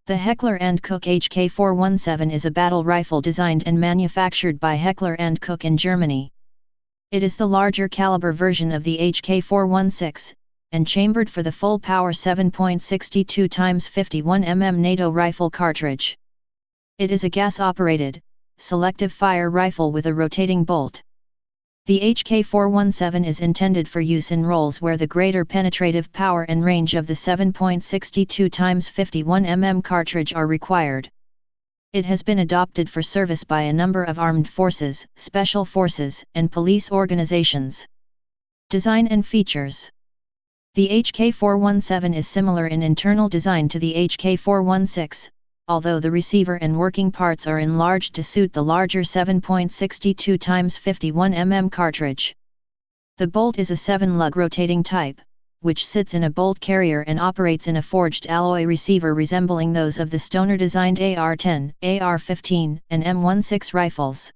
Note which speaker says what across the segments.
Speaker 1: The Heckler Koch HK417 is a battle rifle designed and manufactured by Heckler Koch in Germany. It is the larger caliber version of the HK416, and chambered for the full power 7.62 x 51 mm NATO rifle cartridge. It is a gas-operated, selective fire rifle with a rotating bolt. The HK417 is intended for use in roles where the greater penetrative power and range of the 7.62 x 51 mm cartridge are required. It has been adopted for service by a number of armed forces, special forces, and police organizations. Design and features. The HK417 is similar in internal design to the HK416, although the receiver and working parts are enlarged to suit the larger 7.62 x 51 mm cartridge. The bolt is a 7-lug rotating type, which sits in a bolt carrier and operates in a forged alloy receiver resembling those of the Stoner-designed AR-10, AR-15, and M16 rifles.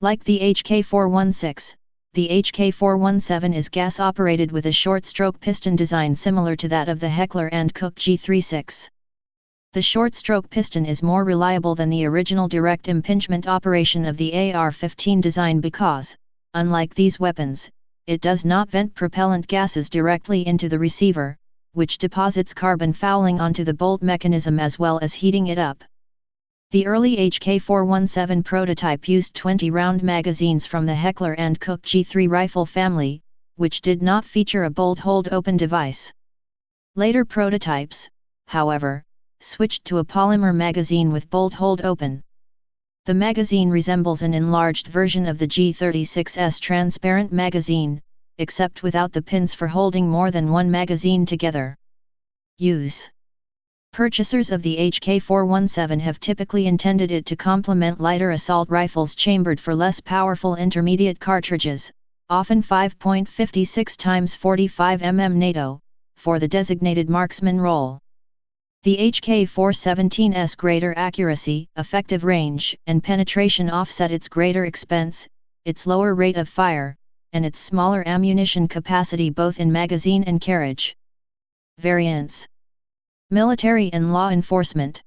Speaker 1: Like the HK416, the HK417 is gas-operated with a short-stroke piston design similar to that of the Heckler Koch G36. The short-stroke piston is more reliable than the original direct impingement operation of the AR-15 design because, unlike these weapons, it does not vent propellant gases directly into the receiver, which deposits carbon fouling onto the bolt mechanism as well as heating it up. The early HK417 prototype used 20-round magazines from the Heckler Koch G3 rifle family, which did not feature a bolt hold-open device. Later prototypes, however, switched to a polymer magazine with bolt hold-open. The magazine resembles an enlarged version of the G36's transparent magazine, except without the pins for holding more than one magazine together. Use. Purchasers of the HK417 have typically intended it to complement lighter assault rifles chambered for less powerful intermediate cartridges, often 5.56 x 45 mm NATO, for the designated marksman role. The HK417's greater accuracy, effective range, and penetration offset its greater expense, its lower rate of fire, and its smaller ammunition capacity both in magazine and carriage. Variants. Military and law enforcement.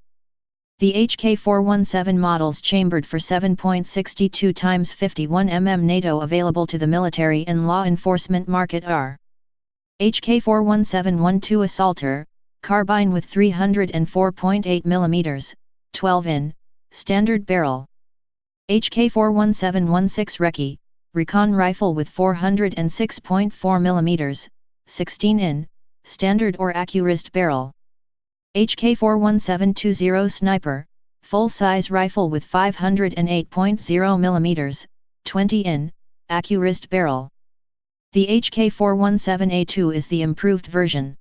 Speaker 1: The HK417 models chambered for 7.62 x 51 mm NATO available to the military and law enforcement market are HK417-12 Assaulter, carbine with 304.8 mm, 12 standard barrel. HK417-16 Recce, recon rifle with 406.4 mm, 16 standard or accurist barrel. HK417-20 Sniper, full-size rifle with 508.0 mm, 20 accurist barrel. The HK417A2 is the improved version.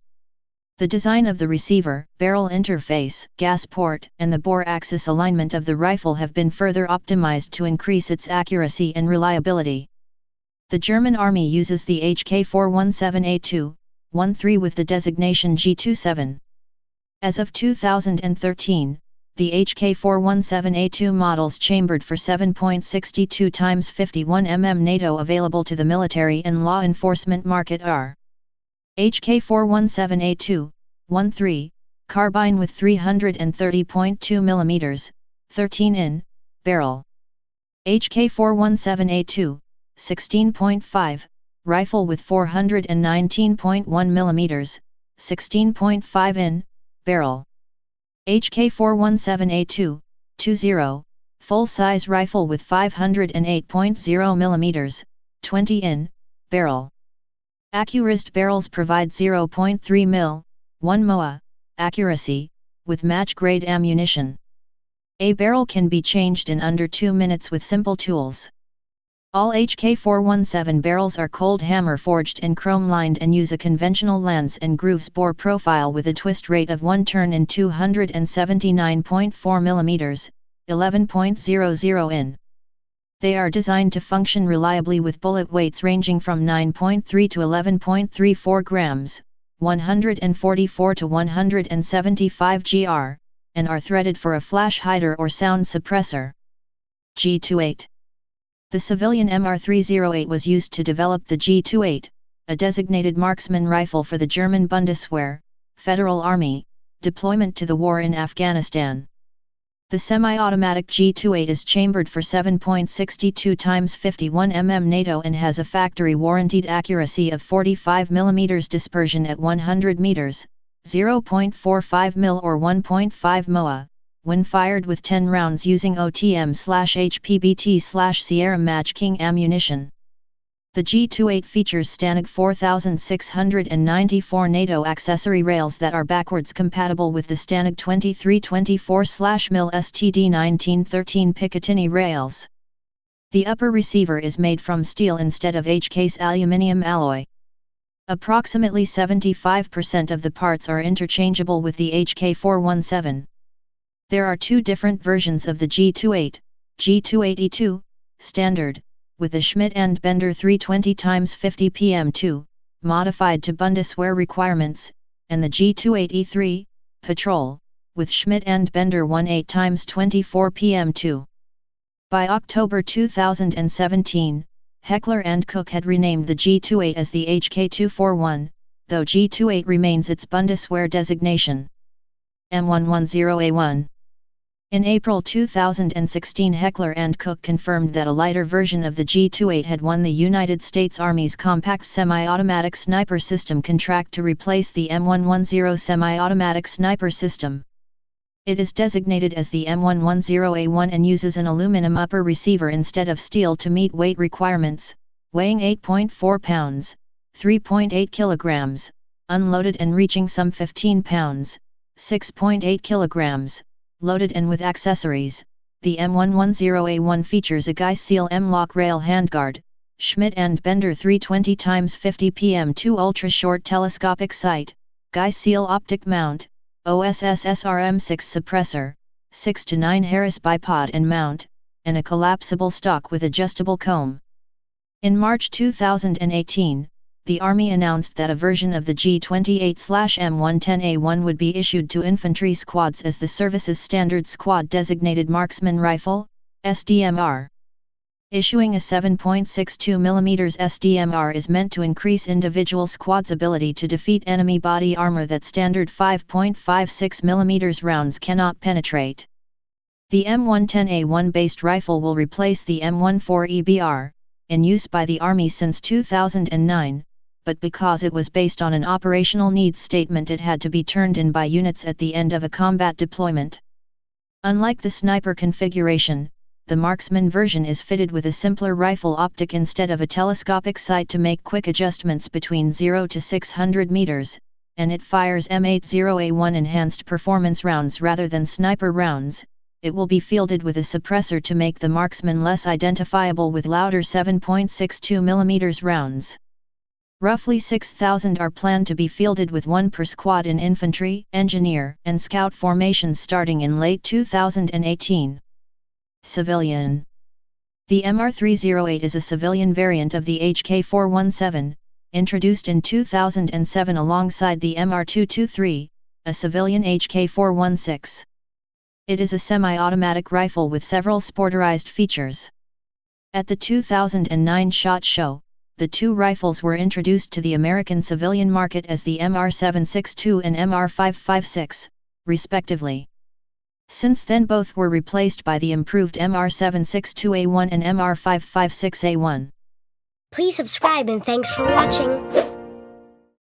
Speaker 1: The design of the receiver, barrel interface, gas port, and the bore axis alignment of the rifle have been further optimized to increase its accuracy and reliability. The German Army uses the HK417A2-13 with the designation G27. As of 2013, the HK417A2 models chambered for 7.62 x 51 mm NATO available to the military and law enforcement market are HK417A2-13, carbine with 330.2 mm, 13 barrel. HK417A2, 16.5, rifle with 419.1 mm, 16.5 barrel. HK417A2, 20, full-size rifle with 508.0 mm, 20 barrel. Accurist barrels provide 0.3 mm, 1 MOA, accuracy, with match-grade ammunition. A barrel can be changed in under 2 minutes with simple tools. All HK417 barrels are cold hammer forged and chrome-lined and use a conventional lance and grooves bore profile with a twist rate of 1 turn in 279.4 mm, 11.00 They are designed to function reliably with bullet weights ranging from 9.3 to 11.34 grams, 144 to 175 gr, and are threaded for a flash hider or sound suppressor. G28. The civilian MR308 was used to develop the G28, a designated marksman rifle for the German Bundeswehr, Federal Army, Deployment to the war in Afghanistan. The semi-automatic G28 is chambered for 7.62 x 51 mm NATO and has a factory warranted accuracy of 45 mm, dispersion at 100 meters, 0.45 mil or 1.5 MOA, when fired with 10 rounds using OTM/HPBT/Sierra Mach King ammunition. The G28 features STANAG 4694 NATO accessory rails that are backwards compatible with the STANAG 2324/MIL STD 1913 Picatinny rails. The upper receiver is made from steel instead of HK's aluminium alloy. Approximately 75% of the parts are interchangeable with the HK417. There are two different versions of the G28, G28E2, standard, with the Schmidt and Bender 320 x 50 pm2, modified to Bundeswehr requirements, and the G28E3, Patrol, with Schmidt and Bender 18 x 24 pm2. By October 2017, Heckler & Koch had renamed the G28 as the HK241, though G28 remains its Bundeswehr designation. M110A1. In April 2016, Heckler & Koch confirmed that a lighter version of the G28 had won the United States Army's Compact Semi-Automatic Sniper System contract to replace the M110 Semi-Automatic Sniper System. It is designated as the M110A1 and uses an aluminum upper receiver instead of steel to meet weight requirements, weighing 8.4 pounds, 3.8 kilograms, unloaded and reaching some 15 pounds, 6.8 kilograms. Loaded and with accessories. The M110A1 features a Guy Seal M-Lock rail handguard, Schmidt and Bender 320 x 50 pm2 ultra-short telescopic sight, Guy Seal optic mount, OSS SRM6 suppressor, 6 to 9 Harris bipod and mount, and a collapsible stock with adjustable comb. In March 2018, the Army announced that a version of the G28/M110A1 would be issued to infantry squads as the service's standard squad-designated marksman rifle, SDMR. Issuing a 7.62 mm SDMR is meant to increase individual squads' ability to defeat enemy body armor that standard 5.56 mm rounds cannot penetrate. The M110A1 based rifle will replace the M14EBR, in use by the Army since 2009, but because it was based on an operational needs statement, it had to be turned in by units at the end of a combat deployment. Unlike the sniper configuration, the marksman version is fitted with a simpler rifle optic instead of a telescopic sight to make quick adjustments between 0 to 600 meters, and it fires M80A1 enhanced performance rounds rather than sniper rounds. It will be fielded with a suppressor to make the marksman less identifiable with louder 7.62 mm rounds. Roughly 6,000 are planned to be fielded with one per squad in infantry, engineer, and scout formations starting in late 2018. Civilian. The MR308 is a civilian variant of the HK417, introduced in 2007 alongside the MR223, a civilian HK416. It is a semi-automatic rifle with several sporterized features. At the 2009 SHOT Show, the two rifles were introduced to the American civilian market as the MR762 and MR556, respectively. Since then both were replaced by the improved MR762A1 and MR556A1.
Speaker 2: Please subscribe and thanks for watching.